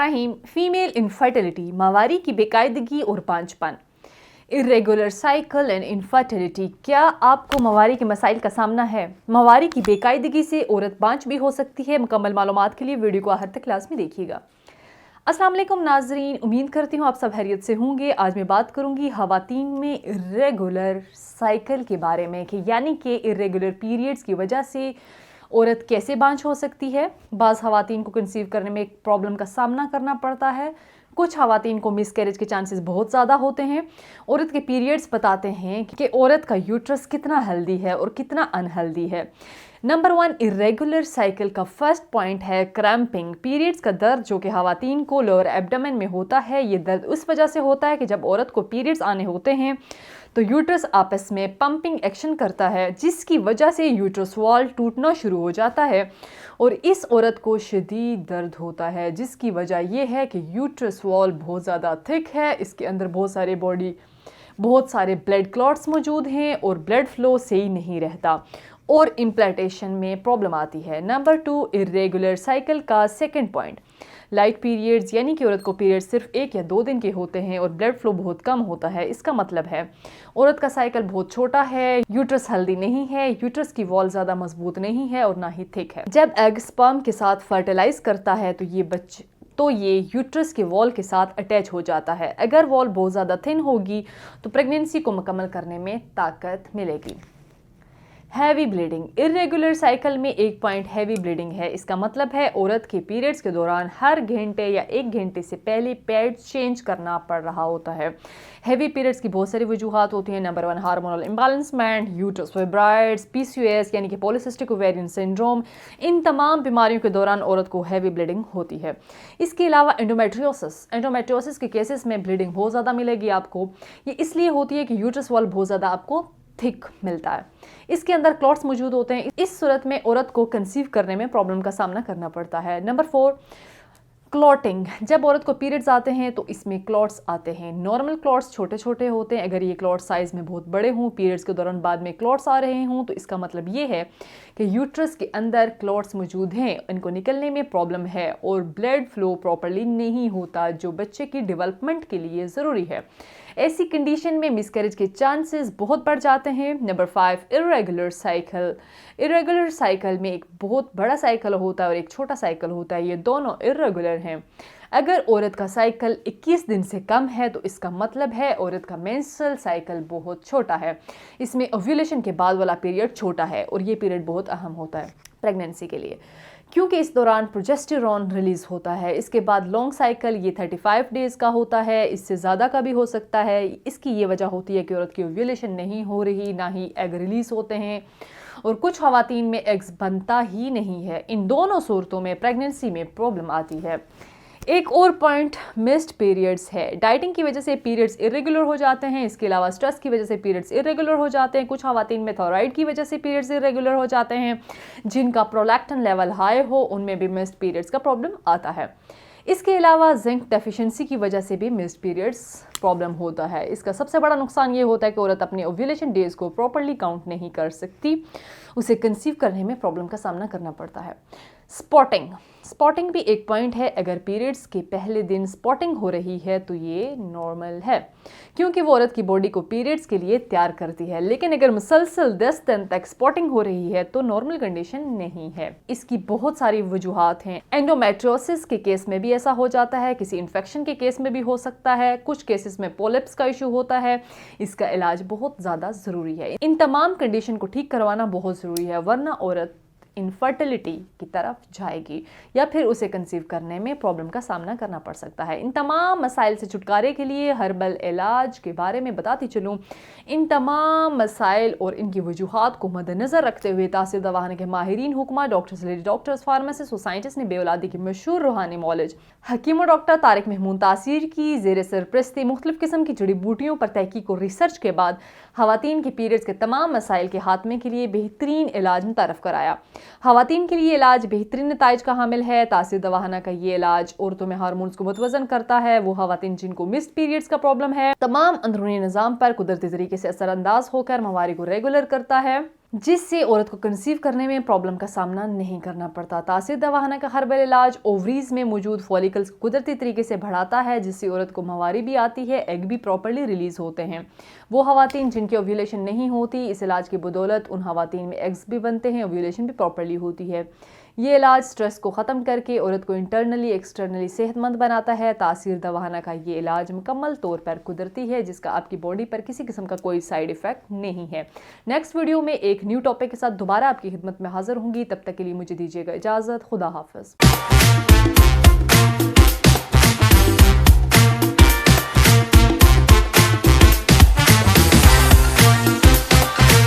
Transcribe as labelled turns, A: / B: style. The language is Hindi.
A: बिस्मिल्लाहिर्रहमानिर्रहीम। फीमेल इनफर्टिलिटी, माहवारी की बेकायदगी और बांझपन। Irregular cycle and infertility. क्या आपको माहवारी के मसाइल का सामना है? माहवारी की बेकायदगी से औरत बांझ भी हो सकती है। मुकम्मल मालूमात के लिए वीडियो को आखिर तक क्लास में देखिएगा। अस्सलाम वालेकुम नाजरीन, उम्मीद करती हूँ आप सब खैरियत से होंगे। आज मैं बात करूँगी ख़वातीन में इरेगुलर साइकिल के बारे में कि यानी कि इरेगुलर पीरियड्स की वजह से औरत कैसे बांझ हो सकती है। बाज़ ख़वातीन को कंसीव करने में एक प्रॉब्लम का सामना करना पड़ता है। कुछ ख़वातीन को मिसकैरेज के चांसेस बहुत ज़्यादा होते हैं। औरत के पीरियड्स बताते हैं कि औरत का यूट्रस कितना हेल्दी है और कितना अनहेल्दी है। नंबर 1 इरेगुलर साइकिल का फर्स्ट पॉइंट है क्रैम्पिंग। पीरियड्स का दर्द जो कि ख़वातीन को लोअर एब्डोमेन में होता है, ये दर्द उस वजह से होता है कि जब औरत को पीरियड्स आने होते हैं तो यूट्रस आपस में पंपिंग एक्शन करता है, जिसकी वजह से यूट्रस वॉल टूटना शुरू हो जाता है और इस औरत को शदीद दर्द होता है, जिसकी वजह यह है कि यूट्रस वॉल बहुत ज़्यादा थिक है, इसके अंदर बहुत सारे ब्लड क्लॉट्स मौजूद हैं और ब्लड फ्लो सही नहीं रहता और इम्प्लांटेशन में प्रॉब्लम आती है। नंबर 2 इरेगुलर साइकिल का सेकंड पॉइंट लाइट पीरियड्स, यानी कि औरत को पीरियड्स सिर्फ 1 या 2 दिन के होते हैं और ब्लड फ्लो बहुत कम होता है। इसका मतलब है औरत का साइकिल बहुत छोटा है, यूट्रस हेल्दी नहीं है, यूट्रस की वॉल ज़्यादा मजबूत नहीं है और ना ही थिक है। जब एग स्पर्म के साथ फर्टिलाइज करता है तो ये यूट्रस के वॉल के साथ अटैच हो जाता है। अगर वॉल बहुत ज़्यादा थिन होगी तो प्रेगनेंसी को मुकम्मल करने में ताकत मिलेगी। Heavy bleeding. इरेगुलर साइकिल में एक पॉइंट हैवी ब्लीडिंग है। इसका मतलब है औरत के पीरियड्स के दौरान हर घंटे या 1 घंटे से पहले पैड्स चेंज करना पड़ रहा होता है। हैवी पीरियड्स की बहुत सारी वजूहात होती हैं। Number 1 hormonal imbalancement, uterus fibroids, PCOS यानी कि पॉलीसिस्टिक ओवेरियन सिंड्रोम। इन तमाम बीमारियों के दौरान औरत को हैवी ब्लीडिंग होती है। इसके अलावा एंडोमेट्रियोसिस के केसेस में ब्लीडिंग बहुत ज़्यादा मिलेगी आपको। ये इसलिए होती है कि यूट्रस वॉल बहुत ज़्यादा आपको थिक मिलता है, इसके अंदर क्लॉट्स मौजूद होते हैं। इस सूरत में औरत को कंसीव करने में प्रॉब्लम का सामना करना पड़ता है। Number 4 clotting. जब औरत को पीरियड्स आते हैं तो इसमें क्लॉट्स आते हैं। नॉर्मल क्लॉट्स छोटे छोटे होते हैं। अगर ये क्लॉट साइज में बहुत बड़े हों, पीरियड्स के दौरान बाद में क्लॉट्स आ रहे हों, तो इसका मतलब ये है कि यूट्रस के अंदर क्लॉट्स मौजूद हैं, इनको निकलने में प्रॉब्लम है और ब्लड फ्लो प्रॉपर्ली नहीं होता, जो बच्चे की डेवलपमेंट के लिए ज़रूरी है। ऐसी कंडीशन में मिसकैरेज के चांसेस बहुत बढ़ जाते हैं। Number 5 irregular cycle. Irregular cycle में एक बहुत बड़ा साइकिल होता है और एक छोटा साइकिल होता है, ये दोनों इरेगुलर हैं। अगर औरत का साइकिल 21 दिन से कम है तो इसका मतलब है औरत का मेंस्ट्रुअल साइकिल बहुत छोटा है। इसमें ओव्यूलेशन के बाद वाला पीरियड छोटा है और ये पीरियड बहुत अहम होता है प्रेगनेंसी के लिए, क्योंकि इस दौरान प्रोजेस्टेरॉन रिलीज होता है। इसके बाद लॉन्ग साइकिल ये 35 डेज़ का होता है, इससे ज़्यादा का भी हो सकता है। इसकी ये वजह होती है कि औरत की ओव्यूलेशन नहीं हो रही, ना ही एग रिलीज होते हैं और कुछ ख़वातीन में एग्स बनता ही नहीं है। इन दोनों सूरतों में प्रेगनेंसी में प्रॉब्लम आती है। एक और पॉइंट मिस्ड पीरियड्स है। डाइटिंग की वजह से पीरियड्स इरेगुलर हो जाते हैं। इसके अलावा स्ट्रेस की वजह से पीरियड्स इरेगुलर हो जाते हैं। कुछ ख़वातीन में थायराइड की वजह से पीरियड्स इरेगुलर हो जाते हैं। जिनका प्रोलैक्टिन लेवल हाई हो उनमें भी मिस्ड पीरियड्स का प्रॉब्लम आता है। इसके अलावा जिंक डेफिशिएंसी की वजह से भी मिस्ड पीरियड्स प्रॉब्लम होता है। इसका सबसे बड़ा नुकसान ये होता है कि औरत अपने ओव्यूलेशन डेज को प्रॉपर्ली काउंट नहीं कर सकती, उसे कंसीव करने में प्रॉब्लम का सामना करना पड़ता है। स्पॉटिंग भी एक पॉइंट है। अगर पीरियड्स के पहले दिन स्पॉटिंग हो रही है तो ये नॉर्मल है, क्योंकि वो औरत की बॉडी को पीरियड्स के लिए तैयार करती है। लेकिन अगर मुसलसल 10 दिन तक स्पॉटिंग हो रही है तो नॉर्मल कंडीशन नहीं है। इसकी बहुत सारी वजूहात हैं। एंडोमेट्रियोसिस के केस में भी ऐसा हो जाता है, किसी इन्फेक्शन के केस में भी हो सकता है, कुछ केसेस में पोलिप्स का इशू होता है। इसका इलाज बहुत ज़्यादा ज़रूरी है। इन तमाम कंडीशन को ठीक करवाना बहुत ज़रूरी है, वरना औरत इनफर्टिलिटी की तरफ जाएगी या फिर उसे कंसीव करने में प्रॉब्लम का सामना करना पड़ सकता है। इन तमाम मसाइल से छुटकारे के लिए हर्बल इलाज के बारे में बताती चलूँ। इन तमाम मसाइल और इनकी वजूहात को मद्देनज़र रखते हुए तासीर दवाखाने के माहिरीन हुक्मा, डॉक्टर्स, लेडी डॉक्टर्स, फार्मासिस्ट और साइंटिस्ट ने बेऔलादी की मशहूर रूहानी मौलज हकीम और डॉक्टर तारिक महमूद तासीर की ज़ेर सरपरस्ती मुख्तलिफ किस्म की जड़ी बूटियों पर तहकीक और रिसर्च के बाद ख़वातीन के पीरियड्स के तमाम मसाइल के खात्मे के लिए बेहतरीन इलाज मुतारफ़ कराया। ख़वातीन के लिए इलाज बेहतरीन नताइज का हामिल है। तासीर दवाखाना का ये इलाज औरतों में हार्मोन्स को मुतवज़न करता है। वो ख़वातीन जिनको मिस्ड पीरियड्स का प्रॉब्लम है, तमाम अंदरूनी निज़ाम पर कुदरती तरीके से असरअंदाज होकर माहवारी को रेगुलर करता है। जिससे औरत को कंसीव करने में प्रॉब्लम का सामना नहीं करना पड़ता। तासीर दवाखाना का हर्बल इलाज ओवरीज में मौजूद फॉलिकल्स को कुदरती तरीके से बढ़ाता है, जिससे औरत को मवारी भी आती है, एग भी प्रॉपर्ली रिलीज होते हैं। वो खवातीन जिनकी ओव्यूलेशन नहीं होती, इस इलाज की बदौलत उन खवातीन में एग्स भी बनते हैं, ओव्यूलेशन भी प्रॉपर्ली होती है। ये इलाज स्ट्रेस को ख़त्म करके औरत को इंटरनली एक्सटर्नली सेहतमंद बनाता है। तासीर दवाखाना का ये इलाज मुकम्मल तौर पर कुदरती है, जिसका आपकी बॉडी पर किसी किस्म का कोई साइड इफ़ेक्ट नहीं है। नेक्स्ट वीडियो में एक न्यू टॉपिक के साथ दोबारा आपकी खिदमत में हाजिर होंगी। तब तक के लिए मुझे दीजिएगा इजाज़त। खुदा हाफ़िज़।